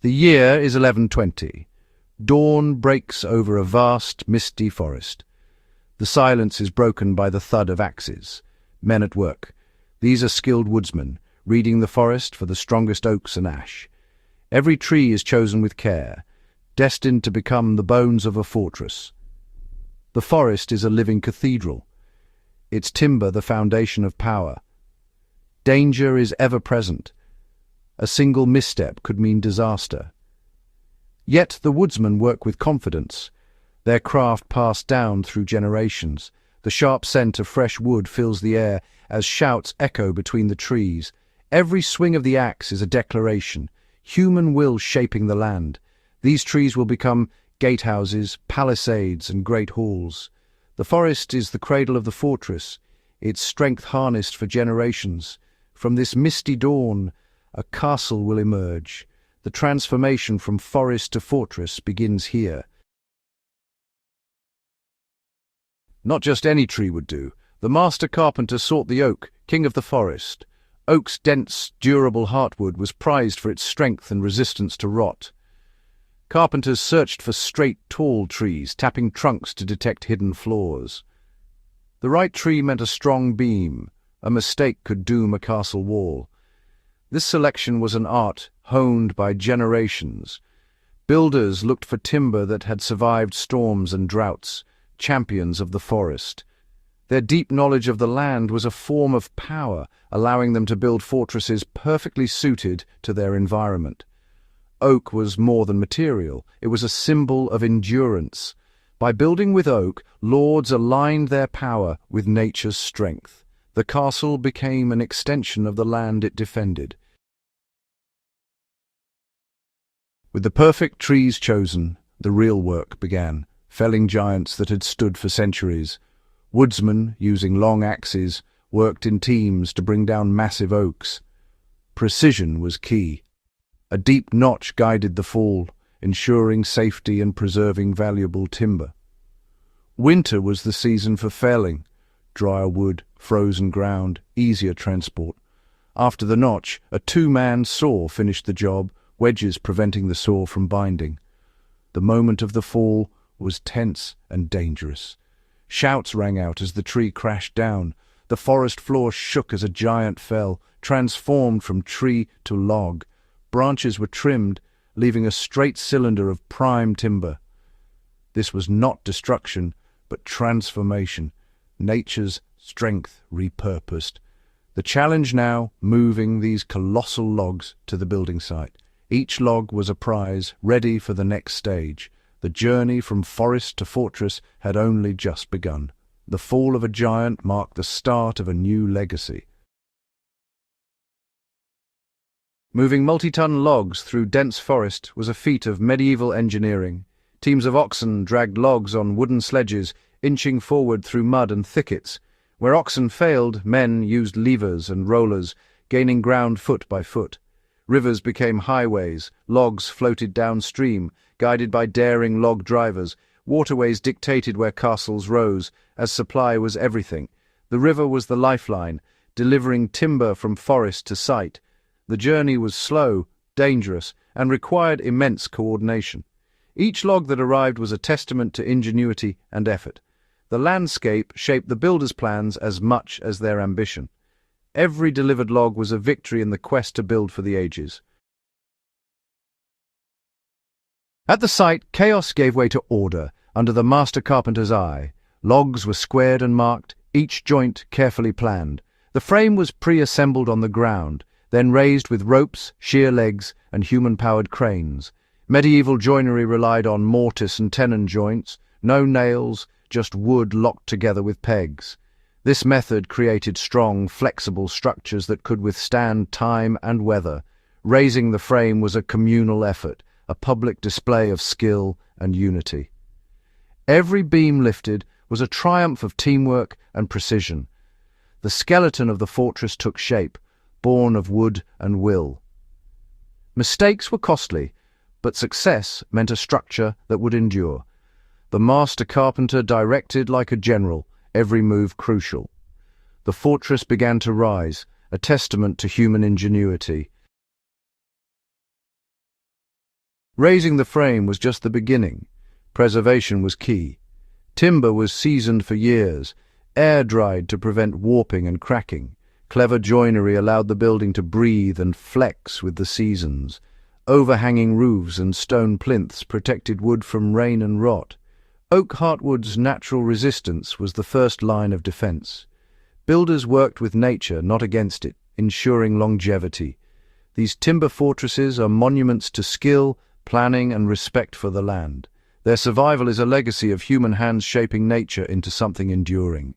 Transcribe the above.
The year is 1120. Dawn breaks over a vast, misty forest. The silence is broken by the thud of axes. Men at work. These are skilled woodsmen, reading the forest for the strongest oaks and ash. Every tree is chosen with care, destined to become the bones of a fortress. The forest is a living cathedral, its timber the foundation of power. Danger is ever present. A single misstep could mean disaster. Yet the woodsmen work with confidence, their craft passed down through generations. The sharp scent of fresh wood fills the air as shouts echo between the trees. Every swing of the axe is a declaration, human will shaping the land. These trees will become gatehouses, palisades, and great halls. The forest is the cradle of the fortress, its strength harnessed for generations. From this misty dawn, a castle will emerge. The transformation from forest to fortress begins here. Not just any tree would do. The master carpenter sought the oak, king of the forest. Oak's dense, durable heartwood was prized for its strength and resistance to rot. Carpenters searched for straight, tall trees, tapping trunks to detect hidden flaws. The right tree meant a strong beam. A mistake could doom a castle wall. This selection was an art honed by generations. Builders looked for timber that had survived storms and droughts, champions of the forest. Their deep knowledge of the land was a form of power, allowing them to build fortresses perfectly suited to their environment. Oak was more than material, it was a symbol of endurance. By building with oak, lords aligned their power with nature's strength. The castle became an extension of the land it defended. With the perfect trees chosen, the real work began, felling giants that had stood for centuries. Woodsmen, using long axes, worked in teams to bring down massive oaks. Precision was key. A deep notch guided the fall, ensuring safety and preserving valuable timber. Winter was the season for felling. Drier wood, frozen ground, easier transport. After the notch, a two-man saw finished the job, wedges preventing the saw from binding. The moment of the fall was tense and dangerous. Shouts rang out as the tree crashed down. The forest floor shook as a giant fell, transformed from tree to log. Branches were trimmed, leaving a straight cylinder of prime timber. This was not destruction, but transformation. Nature's strength repurposed. The challenge now, moving these colossal logs to the building site. Each log was a prize, ready for the next stage. The journey from forest to fortress had only just begun. The fall of a giant marked the start of a new legacy. Moving multi-ton logs through dense forest was a feat of medieval engineering. Teams of oxen dragged logs on wooden sledges, inching forward through mud and thickets. Where oxen failed, men used levers and rollers, gaining ground foot by foot. Rivers became highways, logs floated downstream, guided by daring log drivers. Waterways dictated where castles rose, as supply was everything. The river was the lifeline, delivering timber from forest to site. The journey was slow, dangerous, and required immense coordination. Each log that arrived was a testament to ingenuity and effort. The landscape shaped the builders' plans as much as their ambition. Every delivered log was a victory in the quest to build for the ages. At the site, chaos gave way to order, under the master carpenter's eye. Logs were squared and marked, each joint carefully planned. The frame was pre-assembled on the ground, then raised with ropes, shear legs, and human-powered cranes. Medieval joinery relied on mortise and tenon joints, no nails, just wood locked together with pegs. This method created strong, flexible structures that could withstand time and weather. Raising the frame was a communal effort, a public display of skill and unity. Every beam lifted was a triumph of teamwork and precision. The skeleton of the fortress took shape, born of wood and will. Mistakes were costly, but success meant a structure that would endure. The master carpenter directed like a general, every move crucial. The fortress began to rise, a testament to human ingenuity. Raising the frame was just the beginning. Preservation was key. Timber was seasoned for years, air-dried to prevent warping and cracking. Clever joinery allowed the building to breathe and flex with the seasons. Overhanging roofs and stone plinths protected wood from rain and rot. Oak heartwood's natural resistance was the first line of defense. Builders worked with nature, not against it, ensuring longevity. These timber fortresses are monuments to skill, planning, and respect for the land. Their survival is a legacy of human hands shaping nature into something enduring.